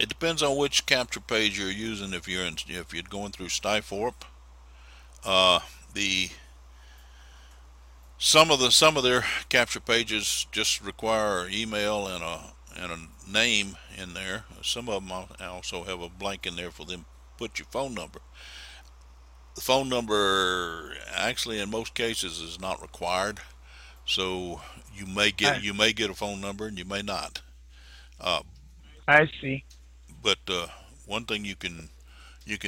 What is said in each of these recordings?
It depends on which capture page you're using. If you're going through Skyforp, uh, the some of their capture pages just require email and a name in there. Some of them also have a blank in there for them to put your phone number. The phone number actually in most cases is not required, so I you may get a phone number and you may not. Uh, I see. but one thing you can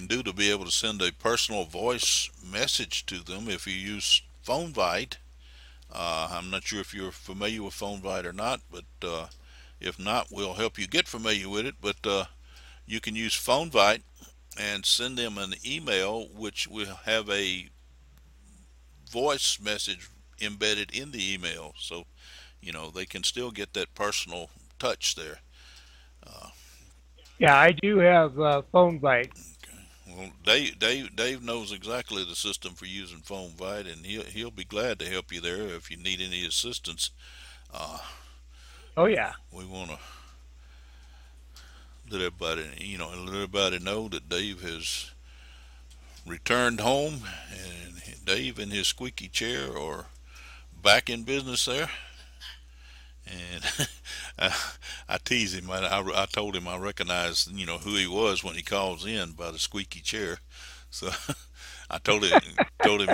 do to be able to send a personal voice message to them if you use PhoneVite. I'm not sure if you're familiar with PhoneVite or not, but if not, we'll help you get familiar with it. But you can use PhoneVite and send them an email, which will have a voice message embedded in the email, so they can still get that personal touch there. Uh, Yeah, I do have phone bite. well, Dave knows exactly the system for using PhoneVite, and he'll be glad to help you there if you need any assistance. Uh, Oh yeah. we want to let everybody know that Dave has returned home, and Dave and his squeaky chair are back in business there. And I, I tease him. I told him I recognize who he was when he calls in by the squeaky chair. So I told him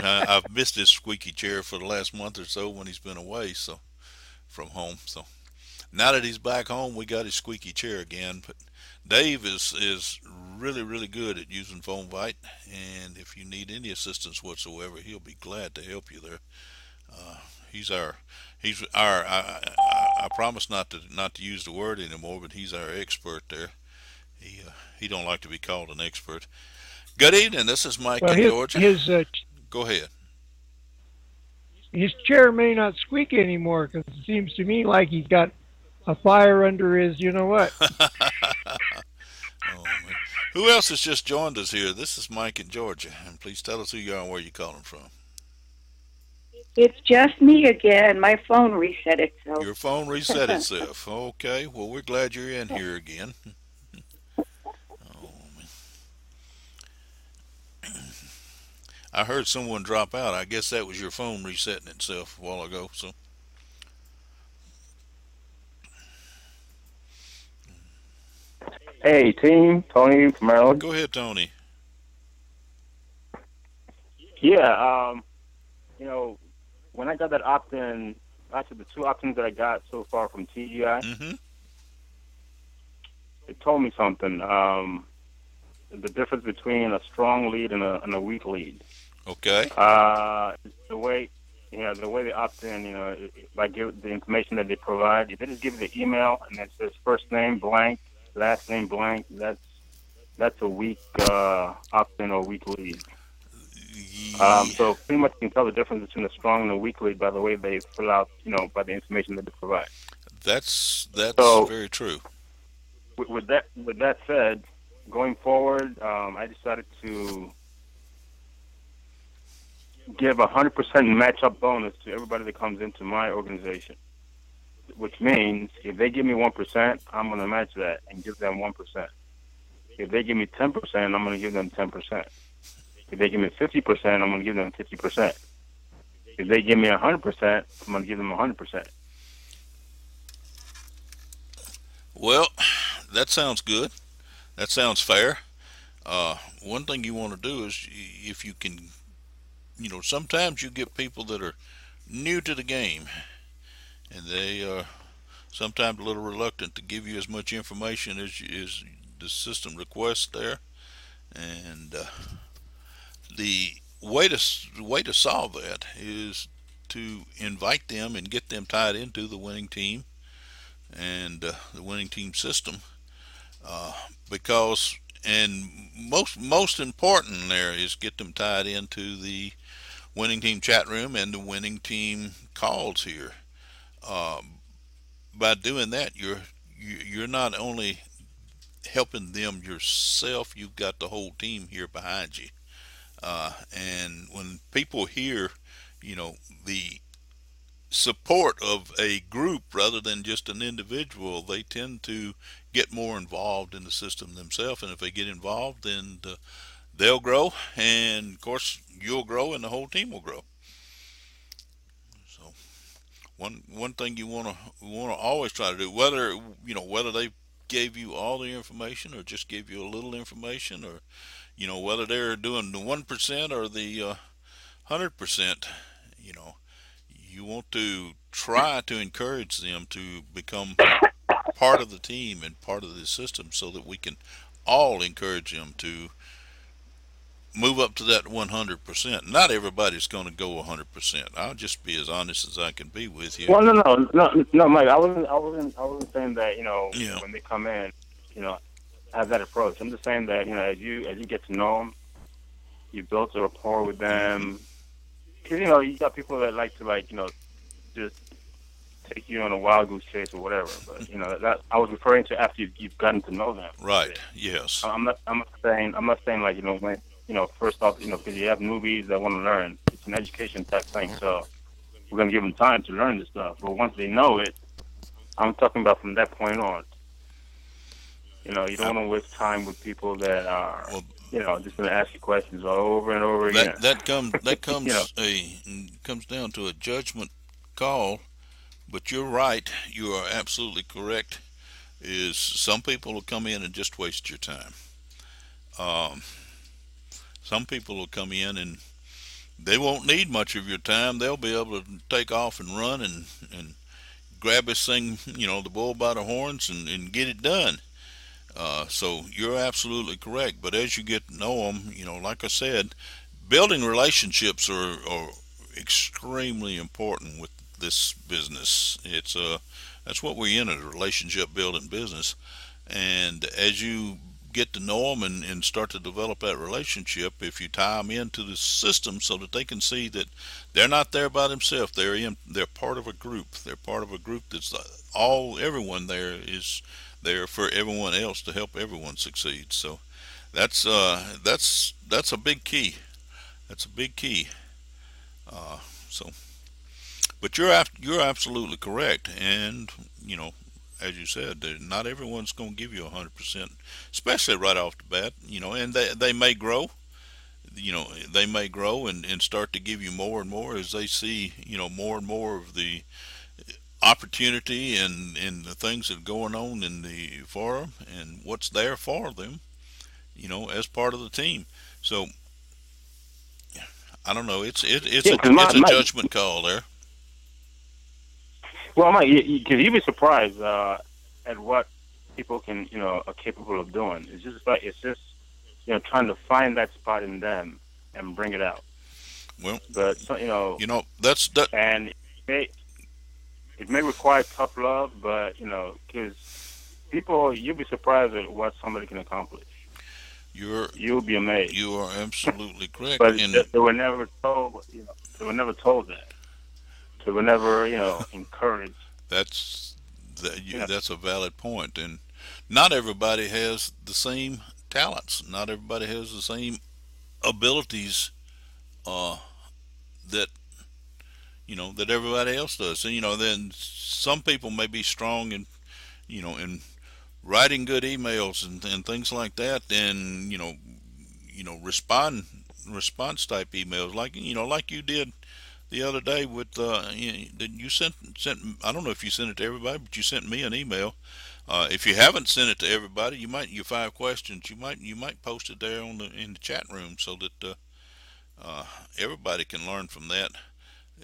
I've missed his squeaky chair for the last month or so when he's been away from home. So now that he's back home, we got his squeaky chair again. But Dave is really good at using PhoneVite, and if you need any assistance whatsoever, he'll be glad to help you there. Uh, he's our he's our I promise not to use the word anymore, but he's our expert there. He don't like to be called an expert. Good evening. This is Mike Well, in Georgia. Go ahead. his chair may not squeak anymore because it seems to me like he's got a fire under his. You know what? Oh man. Who else has just joined us here? This is Mike in Georgia, and please tell us who you are and where you're calling from. It's just me again. My phone reset itself. Your phone reset itself. Okay. Well, we're glad you're in here again. Oh, I heard someone drop out. I guess that was your phone resetting itself a while ago. So, Hey, team, Tony from Maryland. go ahead, Tony. Yeah, you know, when I got that opt-in, actually the two opt-ins that I got so far from TGI, Mm-hmm. it told me something. The difference between a strong lead and a weak lead. Okay. The way, the way they opt in, like give the information that they provide. If they just give you the email and it says first name blank, last name blank, that's a weak opt-in or weak lead. Yeah, So pretty much you can tell the difference between a strong and a weak lead by the way they fill out, by the information that they provide. that's So very true. with that said, going forward, I decided to give 100% match-up bonus to everybody that comes into my organization. Which means if they give me 1%, I'm going to match that and give them 1%. If they give me 10%, I'm going to give them 10%. If they give me 50%, I'm going to give them 50%. If they give me 100%, I'm going to give them 100%. Well, that sounds good. That sounds fair. One thing you want to do is if you can, sometimes you get people that are new to the game, and they are sometimes a little reluctant to give you as much information as the system requests there. And the way to solve that is to invite them and get them tied into the winning team and the winning team system, uh, because and most important there is get them tied into the winning team chat room and the winning team calls here. Um, by doing that, you're not only helping them yourself, you've got the whole team here behind you. And when people hear, the support of a group rather than just an individual, they tend to get more involved in the system themselves. And if they get involved, then they'll grow, and of course you'll grow, and the whole team will grow. So one thing you want to always try to do, whether whether they gave you all the information or just gave you a little information, or whether they're doing the 1% or the 100%, you know, you want to try to encourage them to become part of the team and part of the system so that we can all encourage them to move up to that 100%. Not everybody's going to go 100%. I'll just be as honest as I can be with you. Well, no, Mike. I wasn't saying that. Yeah. When they come in, have that approach. I'm just saying that as you get to know them, you build a rapport with Hmm. them. Because you got people that like to just take you on a wild goose chase or whatever. But that I was referring to after you've gotten to know them a Right. bit. Yes. I'm not saying like when first off because you have newbies that want to learn. It's an education type thing. So we're gonna give them time to learn this stuff. But once they know it, I'm talking about from that point on. You Uh, don't want to waste time with people that are well, just gonna ask you questions over and over again. that you know, comes down to a judgment call. But you're right. You are absolutely correct. Is some people will come in and just waste your time. Um, some people will come in and they won't need much of your time. They'll be able to take off and run and grab this thing, the bull by the horns, and get it done. So you're absolutely correct. But as you get to know them, like I said, building relationships are extremely important with this business. That's what we're in, a relationship building business. And as you get to know them and start to develop that relationship, if you tie them into the system so that they can see that they're not there by themselves, they're part of a group. They're part of a group that's everyone there is there for everyone else to help everyone succeed. So that's a big key. That's a big key. So, but you're absolutely correct, and you know, as you said, not everyone's going to give you 100%, especially right off the bat. And they may grow. They may grow and start to give you more and more as they see more and more of the opportunity and the things that are going on in the forum and what's there for them. As part of the team. So I don't know. yeah, because It's a judgment call there. Mike, because you'd be surprised at what people are capable of doing. It's just trying to find that spot in them and bring it out. Well, But that's that. and it may require tough love, but because people, you'll be surprised at what somebody can accomplish. You're You'll be amazed. you are absolutely correct, But and they were never told. They were never told that. They were never encouraged. that's You know, that's a valid point. And not everybody has the same talents. Not everybody has the same abilities uh, that that everybody else does. So then some people may be strong in writing good emails and things like that, and response type emails like you did the other day with that you sent. I don't know if you sent it to everybody, but you sent me an email. If you haven't sent it to everybody, your 5 questions. You might post it there in the chat room so that uh, everybody can learn from that.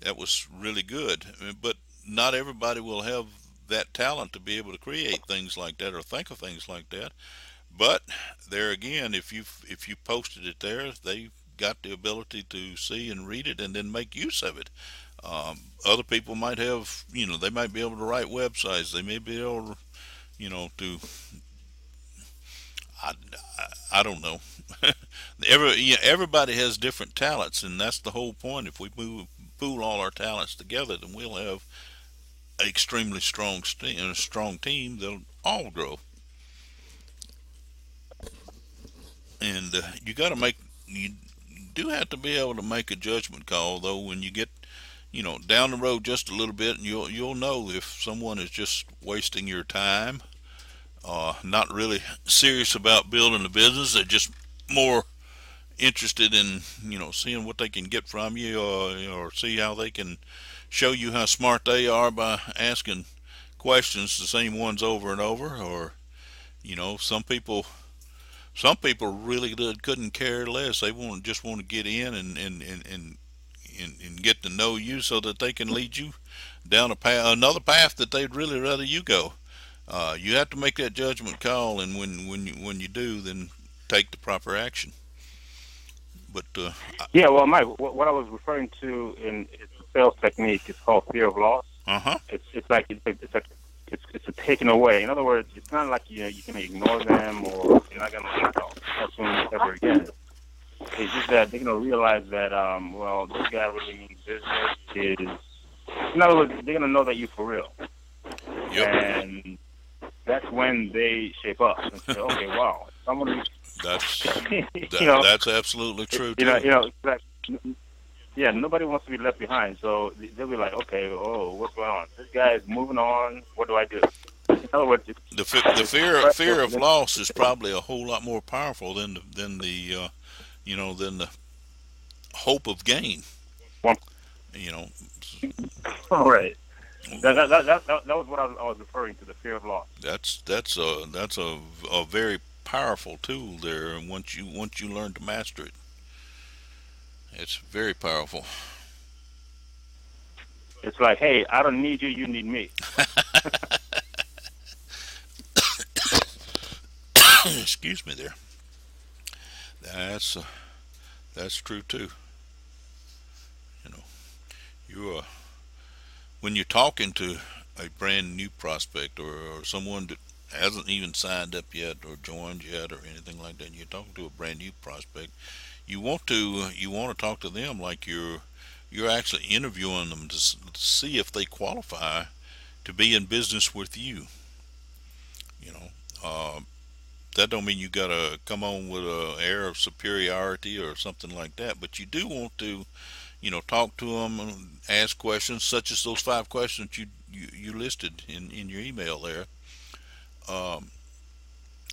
That was really good, but not everybody will have that talent to be able to create things like that or think of things like that. But there again, if you posted it there, they got the ability to see and read it and then make use of it. Other people might have, they might be able to write websites. They may be able to, to I, I don't know. Everybody has different talents, and that's the whole point. If we pool all our talents together, then we'll have an extremely strong team that'll all grow. And you do have to be able to make a judgment call though when you get down the road just a little bit, and you'll know if someone is just wasting your time not really serious about building a business. They're just more interested in seeing what they can get from you, or see how they can show you how smart they are by asking questions, the same ones over and over. Or some people really couldn't care less. They just want to get in and get to know you so that they can lead you down another path that they'd really rather you go. You have to make that judgment call, and when you do, then take the proper action. But Yeah, well, Mike, what I was referring to in it's a sales technique. It's called fear of loss. huh. It's a taken away. In other words, it's not like you can ignore them or you're not gonna talk to them ever again. It's just that they're gonna realize that well, this guy really means business. In other words, they're gonna know that you're for real, Yep. and that's when they shape up and say, okay, wow, someone, That's you know, that's absolutely true too. it's like, yeah, nobody wants to be left behind. So they'll be like, okay, oh, what's going on? This guy is moving on. What do I do? In other words, The it's fear pressure. of loss is probably a whole lot more powerful than the hope of gain. One, You know, all right. That was what I was referring to, the fear of loss. that's a very powerful tool there, and once you learn to master it, it's very powerful. It's like, hey, I don't need you. You need me. Excuse me there. That's uh, that's true too. You know, you when you're talking to a brand new prospect, or someone that hasn't even signed up yet or joined yet or anything like that, and you're talking to a brand new prospect, you want to talk to them like you're actually interviewing them to see if they qualify to be in business with you. You know, uh, that don't mean you gotta come on with a air of superiority or something like that, but you do want to talk to them and ask questions such as those 5 questions you listed in your email there. Um,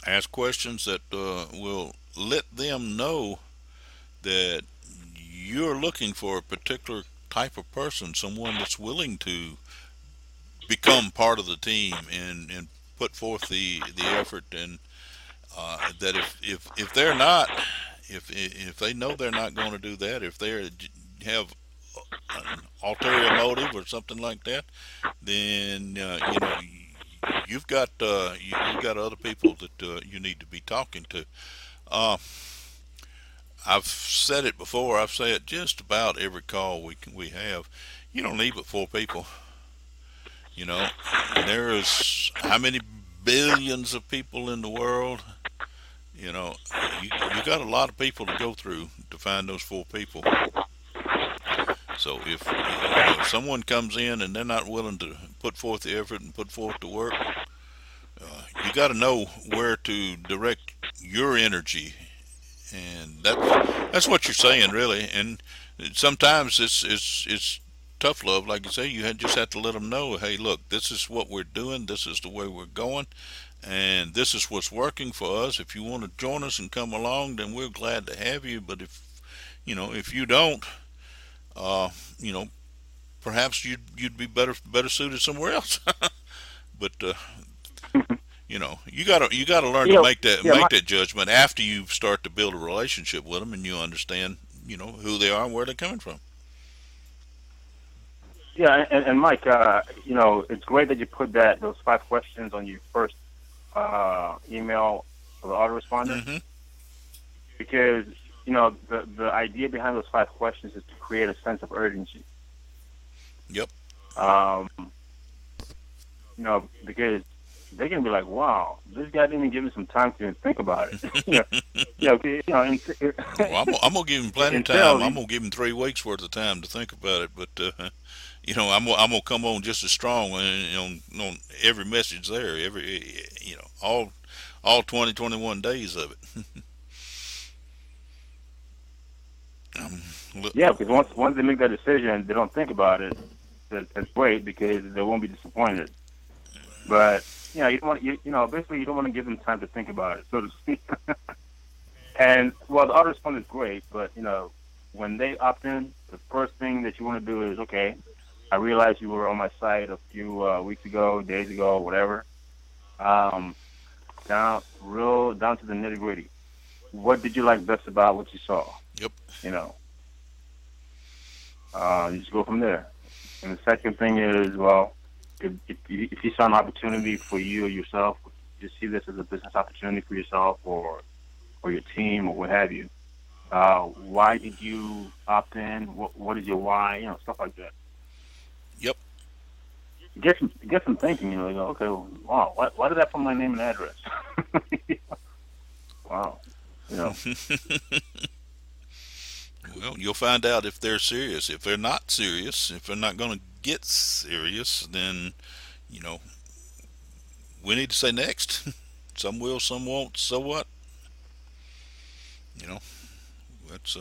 Ask questions that will let them know that you're looking for a particular type of person, someone that's willing to become part of the team and put forth the effort, and that if they're not, if they know they're not going to do that, if they have an ulterior motive or something like that, then you've got other people that you need to be talking to. Uh, I've said it before. I've said it just about every call we have. You don't need but 4 people. You know, there is how many billions of people in the world. You got a lot of people to go through to find those 4 people. So if someone comes in and they're not willing to put forth the effort and put forth the work, you got to know where to direct your energy, and that's what you're saying really. And sometimes it's tough love, like you say. Just have to let them know, hey, look, this is what we're doing, this is the way we're going, and this is what's working for us. If you want to join us and come along, then we're glad to have you. But if you don't, uh, you know, perhaps you'd be better suited somewhere else. But you gotta learn to Yeah, make that yeah, make Mike. that judgment after you start to build a relationship with them and you understand who they are and where they're coming from. Yeah, and Mike, it's great that you put those 5 questions on your first email for the autoresponder, Hmm. because the idea behind those 5 questions is to create a sense of urgency. Yep. Um, because they're gonna be like, "Wow, this guy didn't even give me some time to even think about it." Well, I'm gonna give him plenty of in time. sales, I'm gonna give him 3 weeks worth of time to think about it. But I'm gonna come on just as strong on every message there, every all 20, 21 days of it. Look, yeah, because once they make that decision, they don't think about it. That's great because they won't be disappointed. But you don't want basically you don't want to give them time to think about it, so to speak. And well, the autoresponder is great, but when they opt in, the first thing that you want to do is, okay, I realized you were on my site a few weeks ago, days ago, whatever. Um, down to the nitty gritty. What did you like best about what you saw? Yep. You know, you just go from there. And the second thing is, well, if you saw an opportunity for you or yourself, you see this as a business opportunity for yourself or your team or what have you. Why did you opt in? What is your why? Stuff like that. Yep. Get some thinking. You go, okay, well, wow, why did I put my name and address? Wow, you know. Well, you'll find out if they're serious. If they're not serious, if they're not going to get serious, then you know we need to say next. Some will, some won't. So what? You know, that's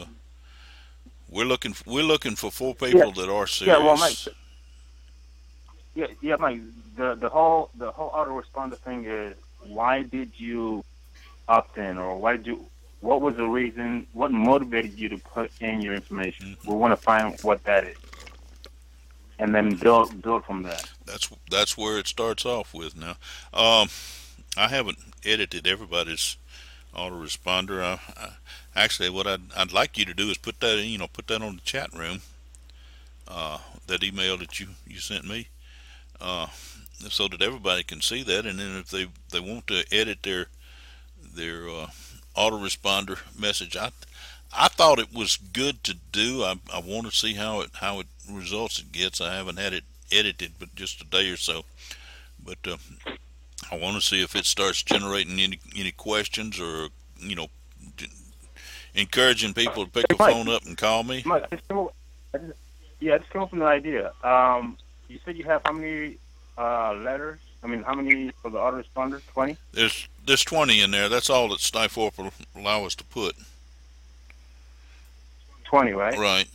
we're looking for four Yeah, people that are yeah. Well, Mike, serious. yeah, Mike. The whole autoresponder thing is, why did you opt in, or why did you? What was the reason? What motivated you to put in your information? We want to find what that is, and then build from that. That's where it starts off with. Now, um, I haven't edited everybody's autoresponder. Actually, what I'd like you to do is put that on the chat room. That email that you sent me, uh, so that everybody can see that. And then if they want to edit their autoresponder message, I thought it was good to do. I want to see how it results it gets. I haven't had it edited, but just a day or so. But I want to see if it starts generating any questions or you know encouraging people to pick Hey, the phone up and call me. Mike, yeah, I just came up with an idea. You said you have how many letters? I mean, how many for the autoresponder? 20? There's 20 in there. That's all that Skyforth will allow us to put. 20, right? Right.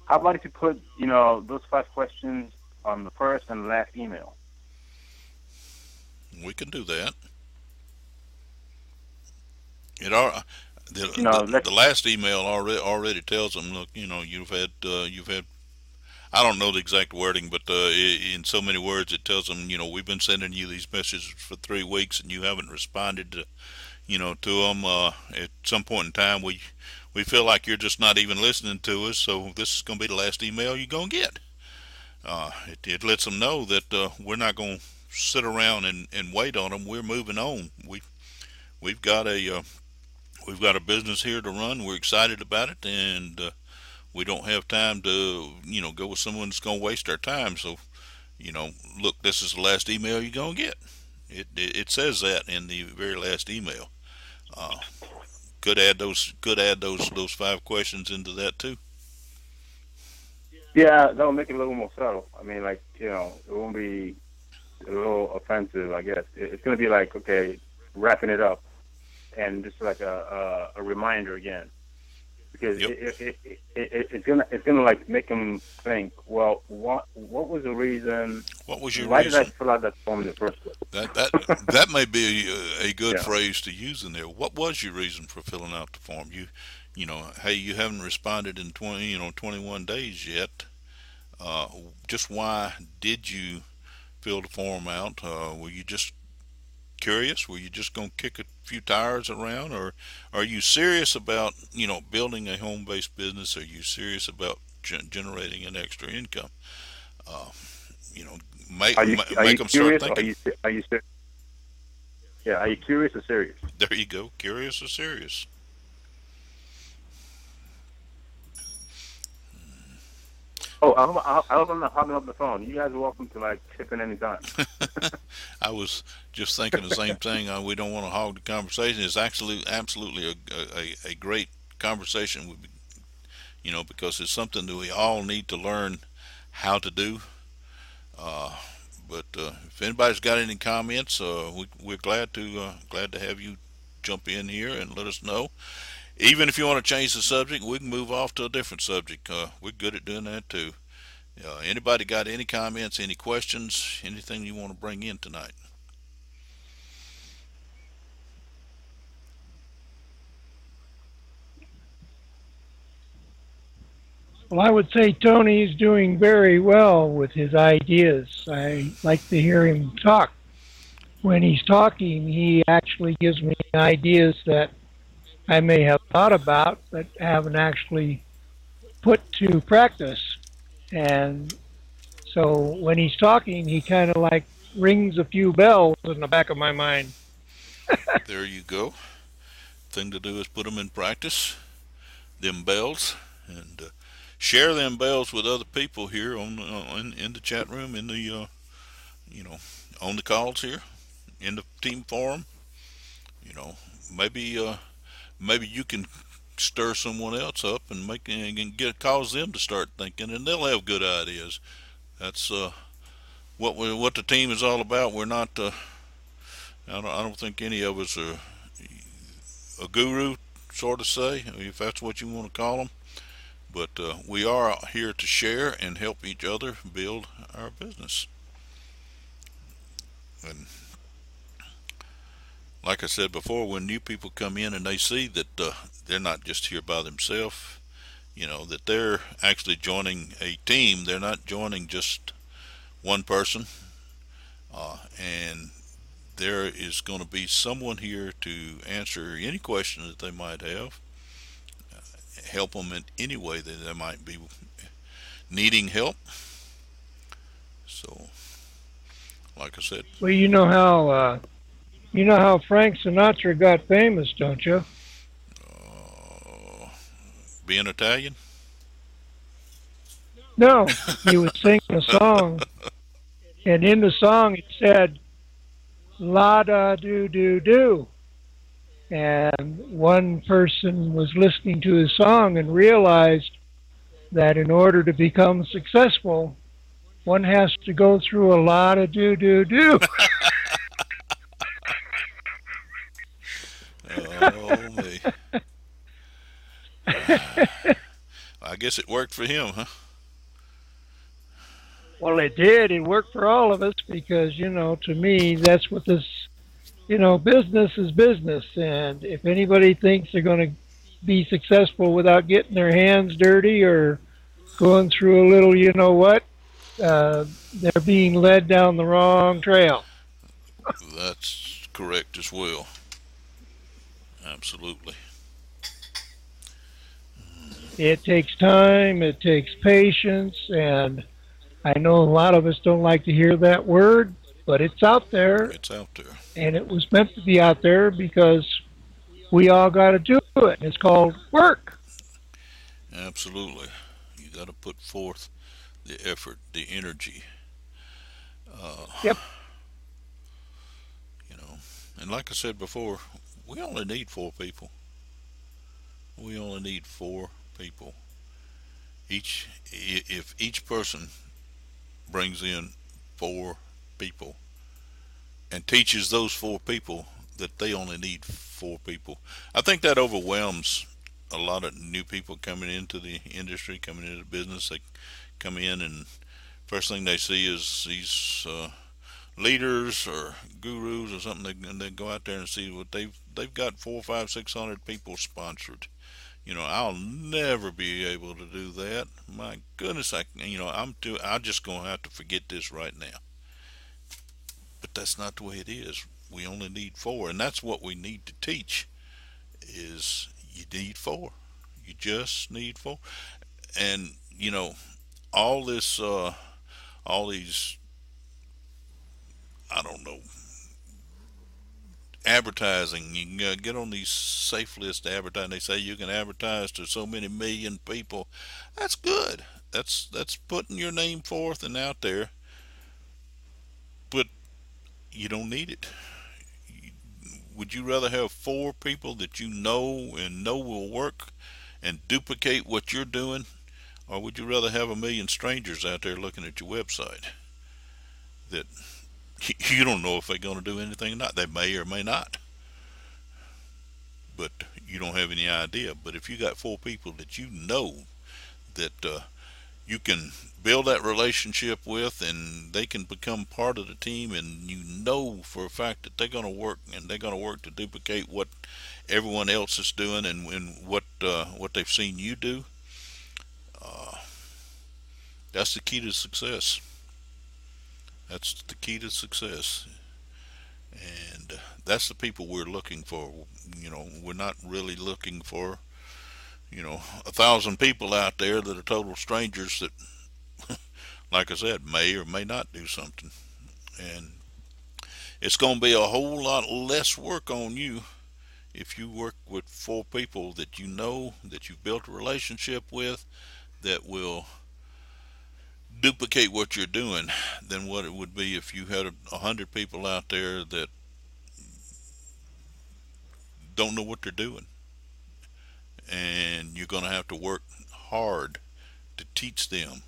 How about if you put, those 5 questions on the first and last email? We can do that. It are the, Let's the last email already tells them, look, you've had. I don't know the exact wording, but in so many words, it tells them, we've been sending you these messages for 3 weeks and you haven't responded to them. At some point in time, we feel like you're just not even listening to us. So this is going to be the last email you're going to get. It lets them know that we're not going to sit around and wait on them. We're moving on. We've got a business here to run. We're excited about it, and we don't have time to go with someone that's going to waste our time. So look, this is the last email you're going to get. It says that in the very last email. Uh, could add those 5 questions into that too. Yeah, that'll make it a little more subtle. I mean, like, it won't be a little offensive, I guess. It's going to be like, okay, wrapping it up and just like a reminder again. Because Yep. it's gonna like make them think. Well, what was the reason? What was your Why did I reason? fill out that form in the first place? That may be a good Yeah. phrase to use in there. What was your reason for filling out the form? Hey, you haven't responded in 21 days yet. Uh, just why did you fill the form out? Were you just curious? Were you just going to kick a few tires around, or are you serious about building a home-based business? Are you serious about generating an extra income? Uh, you know, make Are you make them start curious or thinking. are you yeah? Are you curious or serious? There you go. Curious or serious? Oh, I hope I'm not hogging up the phone. You guys are welcome to like chip in anytime. I was just thinking the same thing. We don't want to hog the conversation. It's actually absolutely a great conversation, because it's something that we all need to learn how to do. Uh, but if anybody's got any comments, we're glad to have you jump in here and let us know. Even if you want to change the subject, we can move off to a different subject. We're good at doing that too. Anybody got any comments, any questions, anything you want to bring in tonight? Well, I would say Tony's doing very well with his ideas. I like to hear him talk. When he's talking, he actually gives me ideas that I may have thought about but haven't actually put to practice. And so when he's talking, he kind of like rings a few bells in the back of my mind. There you go. Thing to do is put them in practice, them bells, and share them bells with other people here in the chat room, in the you know on the calls here, in the team forum. You know, maybe maybe you can stir someone else up and make and get cause them to start thinking, and they'll have good ideas. That's what the team is all about. We're not. I don't think any of us are a guru, sort of say, if that's what you want to call them. But we are here to share and help each other build our business. And like I said before, when new people come in and they see that they're not just here by themselves, that they're actually joining a team. They're not joining just one person, and there is going to be someone here to answer any question that they might have, help them in any way that they might be needing help. So, like I said, Well, you know how Frank Sinatra got famous, don't you? uh, being Italian, No, he was singing a song, and in the song it said "La da do do do," and one person was listening to his song and realized that in order to become successful, one has to go through a lot of do do do. oh me, I guess it worked for him, huh? Well, it did. It worked for all of us because, to me, that's what this, business is business. And if anybody thinks they're going to be successful without getting their hands dirty or going through a little, they're being led down the wrong trail. That's correct as well. Absolutely. It takes time, it takes patience, and I know a lot of us don't like to hear that word, but it's out there, It's out there. and it was meant to be out there because we all got to do it. It's called work. Absolutely. You got to put forth the effort, the energy, uh, Yep. you know. And like I said before, we only need four people. We only need four people. If each person brings in four people and teaches those four people that they only need four people, I think that overwhelms a lot of new people coming into the industry, coming into the business. They come in and first thing they see is these leaders or gurus or something. And they go out there and see what they've got 4, 5, 600 people sponsored. I'll never be able to do that. My goodness, I'm just gonna have to forget this right now. But that's not the way it is. We only need four, and that's what we need to teach. Is you need four. You just need four, and all this, all these, I don't know, advertising. You can get on these safe list advertising. They say you can advertise to so many million people. That's good. That's putting your name forth and out there. But you don't need it. Would you rather have four people that you know and know will work and duplicate what you're doing, or would you rather have a million strangers out there looking at your website that you don't know if they're going to do anything or not? They may or may not, but you don't have any idea. But if you got four people that you know that you can build that relationship with, and they can become part of the team, and you know for a fact that they're going to work, and they're going to work to duplicate what everyone else is doing, and what they've seen you do. uh, that's the key to success. That's the key to success. And that's the people we're looking for. We're not really looking for 1,000 people out there that are total strangers that, like I said, may or may not do something. And it's going to be a whole lot less work on you if you work with four people that you know, that you've built a relationship with, that will duplicate what you're doing, than what it would be if you had 100 people out there that don't know what they're doing. And you're going to have to work hard to teach them.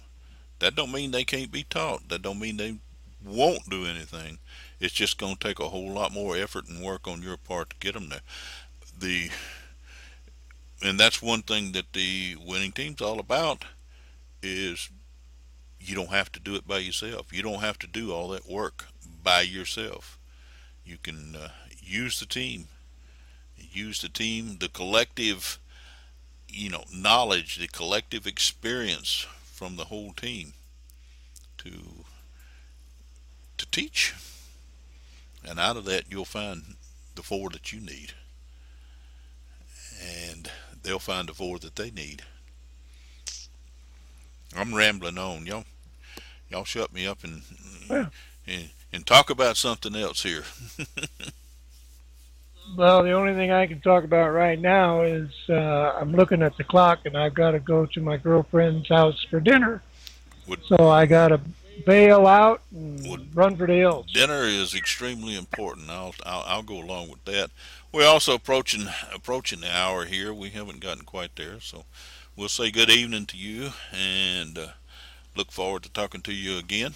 That don't mean they can't be taught. That don't mean they won't do anything. It's just going to take a whole lot more effort and work on your part to get them there. The and that's one thing that the winning team's all about, is you don't have to do it by yourself. You don't have to do all that work by yourself. You can use the team, the collective, knowledge, the collective experience from the whole team to teach. And out of that, you'll find the four that you need, and they'll find the four that they need. I'm rambling on, y'all shut me up Well, and talk about something else here. well, the only thing I can talk about right now is I'm looking at the clock and I've got to go to my girlfriend's house for dinner. Would So I got to bail out would and run for the hills. Dinner is extremely important. I'll go along with that. We're also approaching the hour here. We haven't gotten quite there, so we'll say good evening to you, and look forward to talking to you again.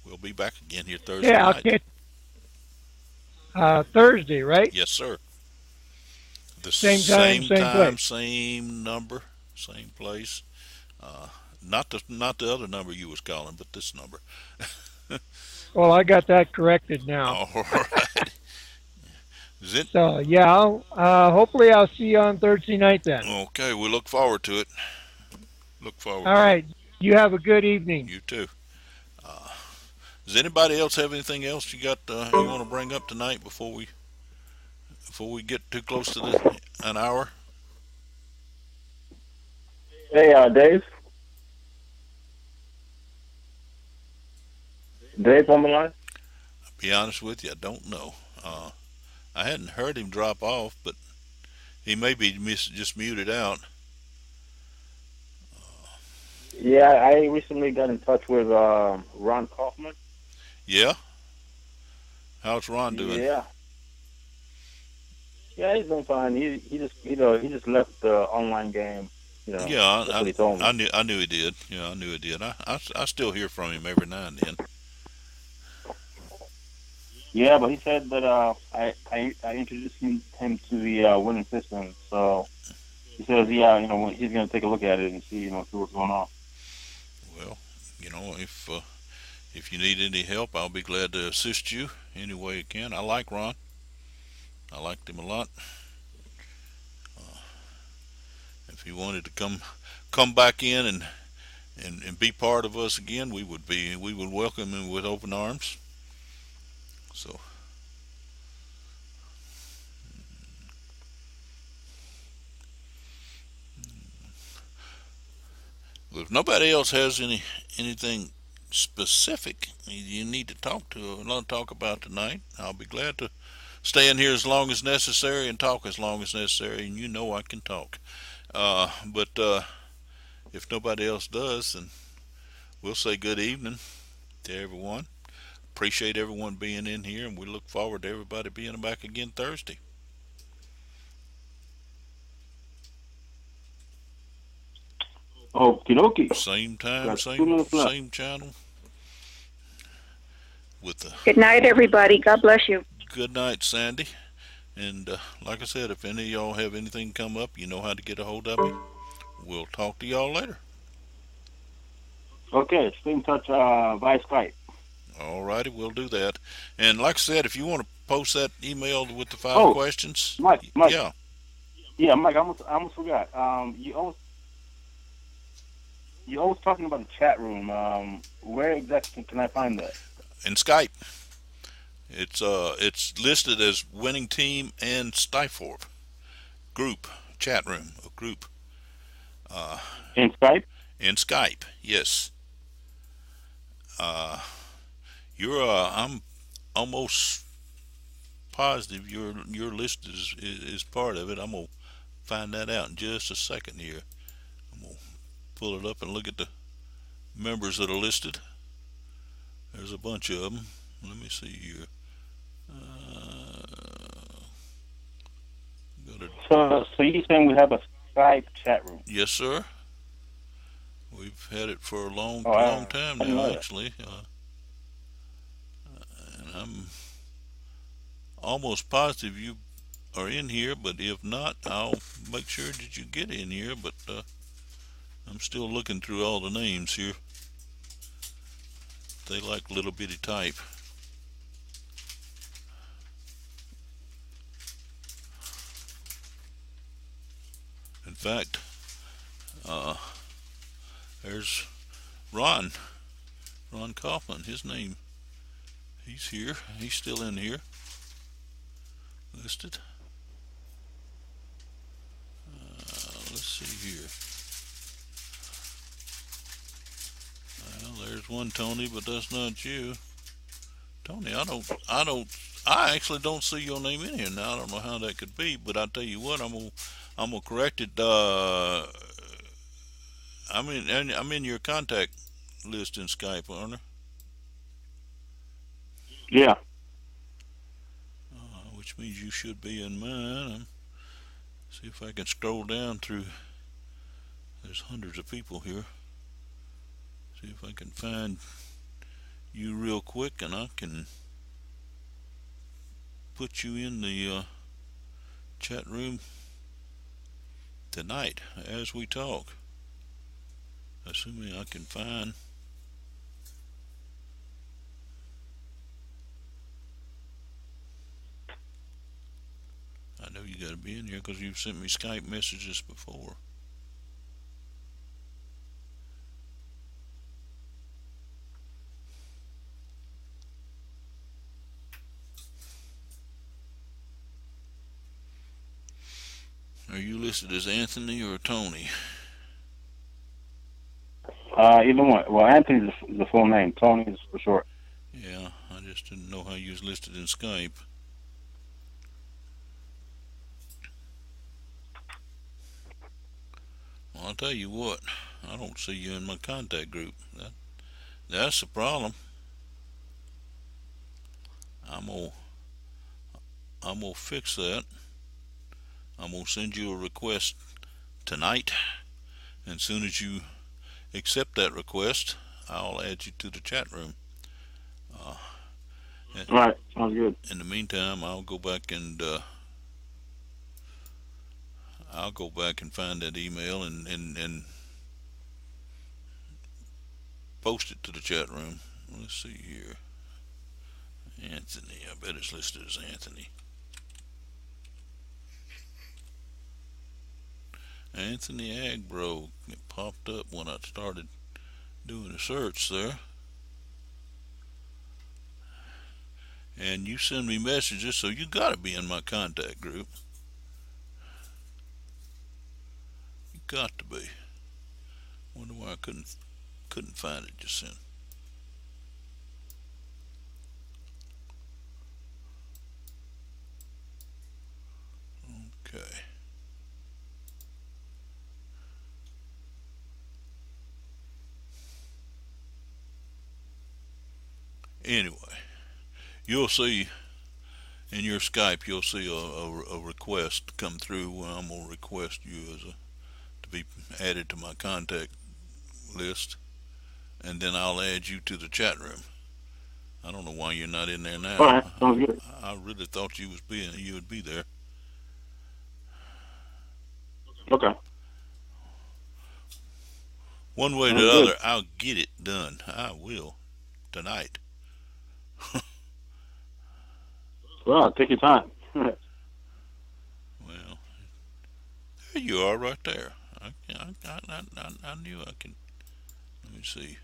We'll be back again here Thursday Yeah, I'll night. catch Thursday, right? Yes, sir. The Same time, same same time, place. same number, same place. Uh, not the other number you was calling, but this number. Well, I got that corrected now. All right. Is it So yeah, hopefully I'll see you on Thursday night then. okay? We look forward to it. Look forward All to it. right. You have a good evening. You too. Uh, does anybody else have anything else you want to bring up tonight before we get too close to an hour? Hey, Dave. Dave on the line. Be honest with you, I don't know. I hadn't heard him drop off, but he may be just muted out. Yeah, I recently got in touch with Ron Kaufman. Yeah, how's Ron doing? Yeah, yeah, he's doing fine. He just he just left the online game. Yeah, That's what he told me. I knew he did. Yeah, I knew he did. I still hear from him every now and then. Yeah, but he said that I introduced him to the winning system. So he says, yeah, he's gonna take a look at it and see see what's going on. Well, if you need any help, I'll be glad to assist you any way I can. I like Ron. I liked him a lot. If he wanted to come back in and be part of us again, we would welcome him with open arms. So if nobody else has anything specific you need to talk about tonight, I'll be glad to stay in here as long as necessary and talk as long as necessary. And I can talk. But if nobody else does, then we'll say good evening to everyone. Appreciate everyone being in here, and we look forward to everybody being back again Thursday. Okie dokie. Same time, Got 2 minutes left. same channel. With the Good night, everybody. God bless you. good night, Sandy. And like I said, if any of y'all have anything come up, you know how to get a hold of me. We'll talk to y'all later. Okay, stay in touch via Skype. All righty, we'll do that. And like I said, if you want to post that email with the five Oh, questions, Mike. yeah, Yeah, Mike. I almost forgot. You always talking about the chat room. Where exactly can I find that? in Skype, it's listed as winning team and Stifort group chat room, a group uh, In Skype? in Skype. Yes, uh, you're. I'm almost positive your list is part of it. I'm gonna find that out in just a second here. I'm gonna pull it up and look at the members that are listed. There's a bunch of them. Let me see here. Got a, So you're saying we have a Skype chat room? yes, sir. We've had it for a long, Oh, long I time didn't know now, that. actually, and I'm almost positive you are in here. But if not, I'll make sure that you get in here. But I'm still looking through all the names here. They like little bitty type. In fact, uh, there's Ron, Ron Kaufman. His name, he's here. He's still in here, listed. Let's see here. Well, there's one Tony, but that's not you, Tony. I actually don't see your name in here now. I don't know how that could be, but I tell you what, I'm gonna correct it. I'm in your contact list in Skype, aren't I? Yeah. Which means you should be in mine. See if I can scroll down through. There's hundreds of people here. See if I can find you real quick, and I can put you in the chat room tonight as we talk. Assuming I can find. I know you got to be in here because you've sent me Skype messages before. Are you listed as Anthony or Tony? Either one. Well, Anthony's the full name. Tony is for short. Yeah, I just didn't know how you was listed in Skype. Well, I'll tell you what, I don't see you in my contact group. That's the problem. I'm gonna I'm gonna fix that. I'm gonna send you a request tonight, and as soon as you accept that request, I'll add you to the chat room. Uh, All right. Sounds good. in the meantime, I'll go back and find that email and post it to the chat room. Let's see here. Anthony, I bet it's listed as Anthony. Anthony Agbro. It popped up when I started doing a search there. And you send me messages, so you gotta be in my contact group. You got to be. Wonder why I couldn't find it just then. Okay. Anyway, you'll see in your Skype, you'll see a request come through where I'm gonna request you to be added to my contact list, and then I'll add you to the chat room. I don't know why you're not in there All now. right. Sounds good. I really thought you would be there. Okay. One way or Sounds the good. other, I'll get it done. I will tonight. Well, take your time. Well, there you are, right there. I knew I can. Let me see.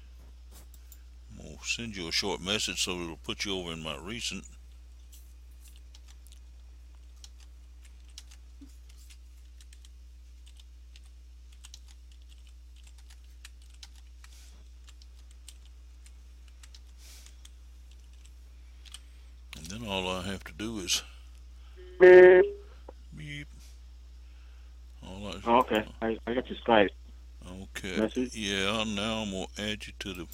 I'm gonna send you a short message so it'll put you over in my recent. And then all I have to do is beep. All I, Oh, okay, I got your Skype okay. message. Yeah. Now I'm gonna add you to the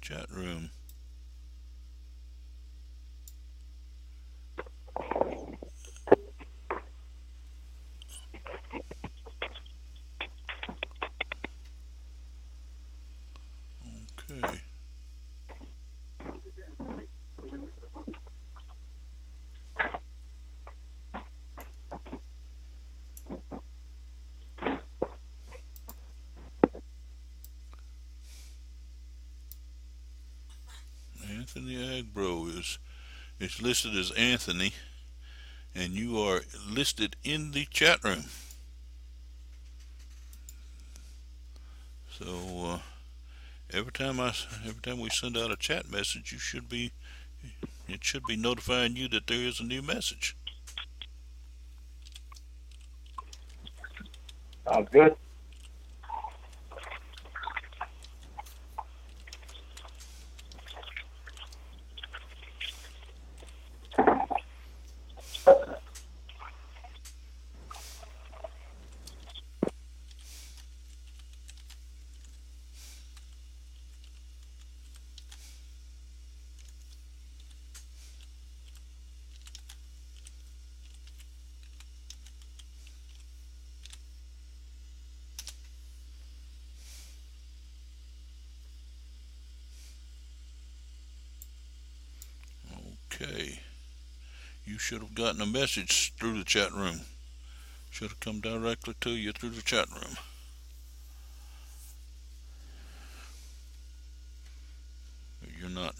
chat room. Okay. Anthony Agbro is listed as Anthony, and you are listed in the chat room. So every time we send out a chat message, it should be notifying you that there is a new message. Sounds good. Okay. You should have gotten a message through the chat room. Should have come directly to you through the chat room. You're not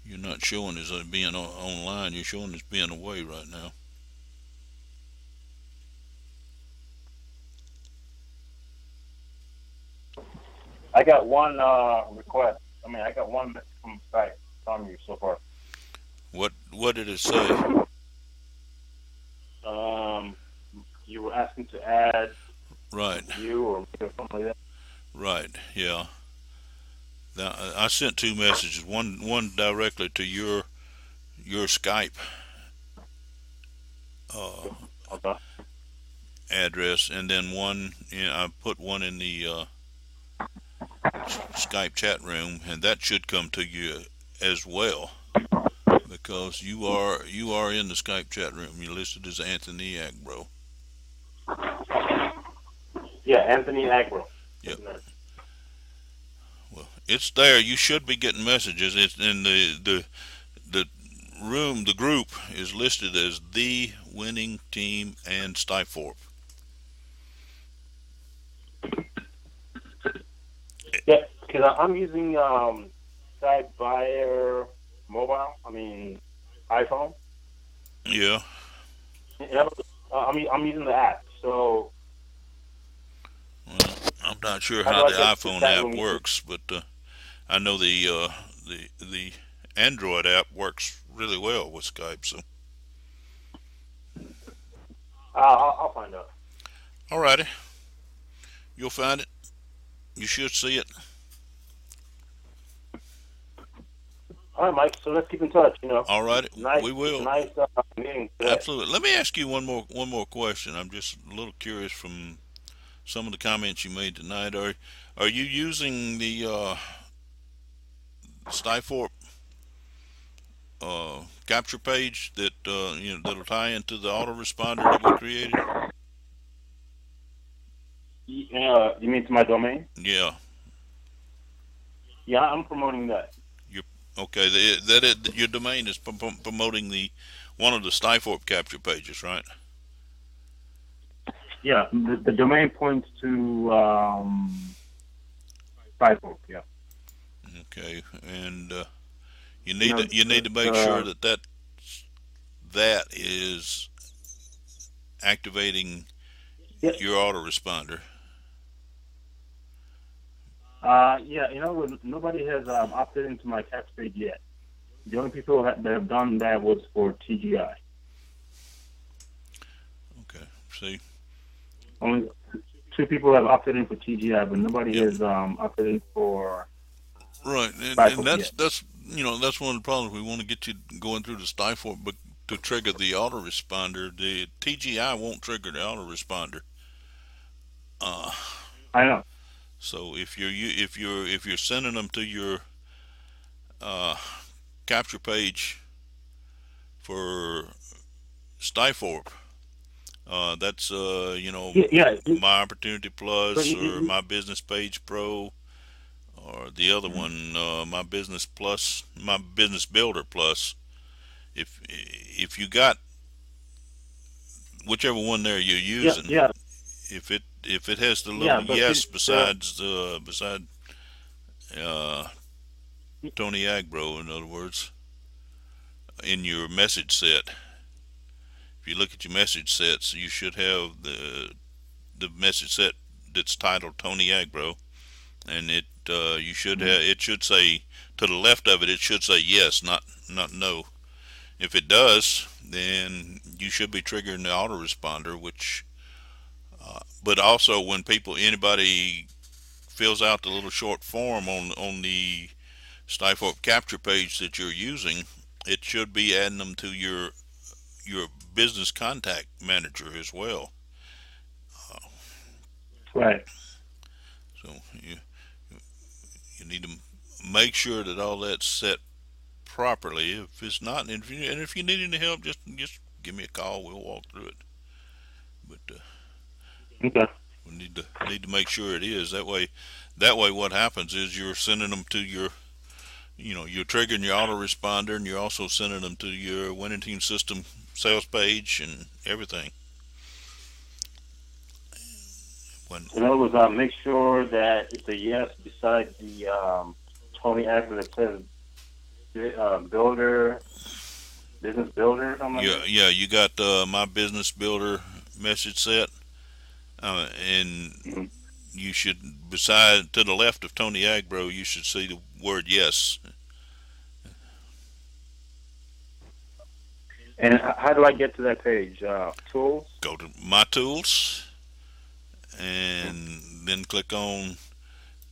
you're not showing as being online. You're showing as being away right now. I got one request. I mean, I got one message from Skype from you so far. What did it say? Um, you were asking to add Right. you or me or something like that. Right. Yeah. Now, I sent two messages. One directly to your Skype uh, Okay. address, and then I put one in the Skype chat room, and that should come to you as well because you are in the Skype chat room. You're listed as Anthony Agbro. Yeah, Anthony Agro. Yep. Well, it's there. You should be getting messages. It's in the room. The group is listed as the winning team and Stifort. Yeah, because I'm using Skype via mobile. I mean, iPhone. Yeah. Yeah, I'm using the app. So Well, I'm not sure how do how I the get to iPhone chat app room? works, but I know the Android app works really well with Skype. So, I'll find out. alrighty, you'll find it. You should see it. All right, Mike. So let's keep in touch. Alrighty, Nice, we will. nice meeting today. Absolutely. Let me ask you one more question. I'm just a little curious from some of the comments you made tonight. Are you using the Stifort capture page that that'll tie into the autoresponder that we created? You mean to my domain? Yeah. Yeah, I'm promoting that. You okay? Your domain is promoting the one of the Stifort capture pages, right? Yeah, the domain points to Facebook. Yeah, Okay, and you you need to know make sure that that is activating yeah, your autoresponder. yeah, nobody has opted into my tax page yet. The only people that have done that was for TGI. Okay, see, Only two people have opted in for TGI, but nobody yep, has opted in for right, and Facebook yet. that's that's one of the problems. We want to get you going through the Stifle, but to trigger the autoresponder, the TGI won't trigger the autoresponder. Uh, I know. so if you're sending them to your uh, capture page for Stifle, that's Yeah, yeah. My Opportunity So Plus or My Business Page Pro or the other mhm. one, My Business Plus, My Business Builder Plus. If you got whichever one there you're Yeah, using, yeah, if it has the little yeah. But see, yes besides beside uh, Tony Agbro, in other words, in your message set. If you look at your message sets, you should have the message set that's titled Tony Agbro, and you should mhm. have it should say to the left of it. It should say yes, not no. If it does, then you should be triggering the autoresponder. Which, but also when anybody fills out the little short form on the Stifle capture page that you're using, it should be adding them to your business contact manager as well. Right. So you need to make sure that all that's set properly. If it's not, and if you need any help, just give me a call. We'll walk through it. But Okay. we need to make sure it is that way what happens is you're sending them to your you're triggering your autoresponder, and you're also sending them to your winning team system sales page and everything. When In other words, make sure that it's a yes beside the Tony Act that says builder, business builder, or something like that. yeah, you got My Business Builder message set, and Mm-hmm. you should beside to the left of Tony Agbro, you should see the word yes. And how do I get to that page? Tools. Go to My Tools and then click on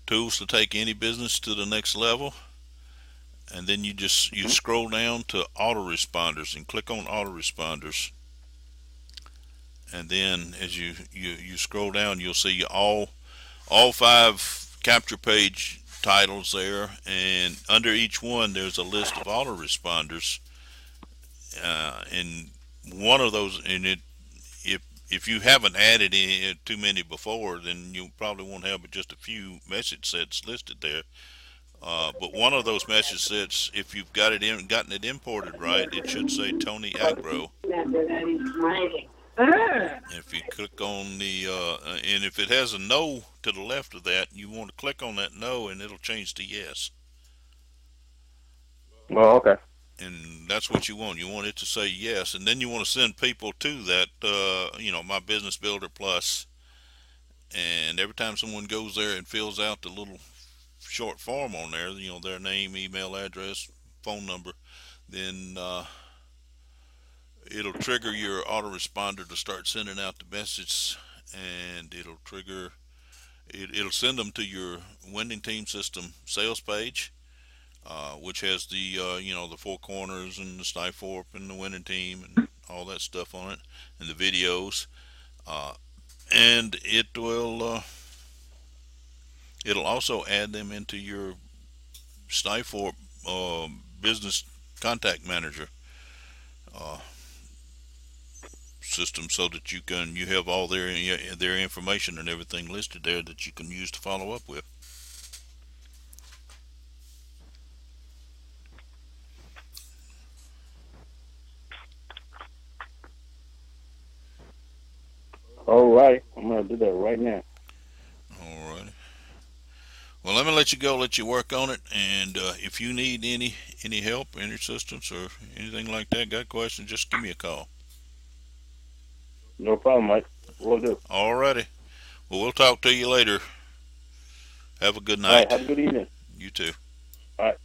Tools to take any business to the next level, and then you Mm-hmm. scroll down to autoresponders and click on autoresponders, and then as you scroll down, you'll see all five capture page titles there, and under each one there's a list of autoresponders, and one of those, and it if if you haven't added any too many before, then you probably won't have but just a few message sets listed there. But one of those message sets, if you've gotten it imported right, it should say Tony Agbro. If you click on and if it has a no to the left of that, you want to click on that no, and it'll change to yes. Well, okay. And that's what you want. You want it to say yes, and then you want to send people to that, My Business Builder Plus. And every time someone goes there and fills out the little short form on there, their name, email address, phone number, then it'll trigger your autoresponder to start sending out the message, and it'll send them to your winning team system sales page, which has the four corners and the Stifle and the winning team and all that stuff on it, and the videos, uh, and it'll also add them into your Stifle business contact manager uh, system, so that you have all their information and everything listed there that you can use to follow up with. All right, I'm gonna do that right now. All right. Well, let me let you go. Let you work on it. And if you need any help, any assistance, or anything like that, got questions, just give me a call. No problem, Mike. We'll do. All righty. Well, we'll talk to you later. Have a good All right. night. Have a good evening. You too. All right.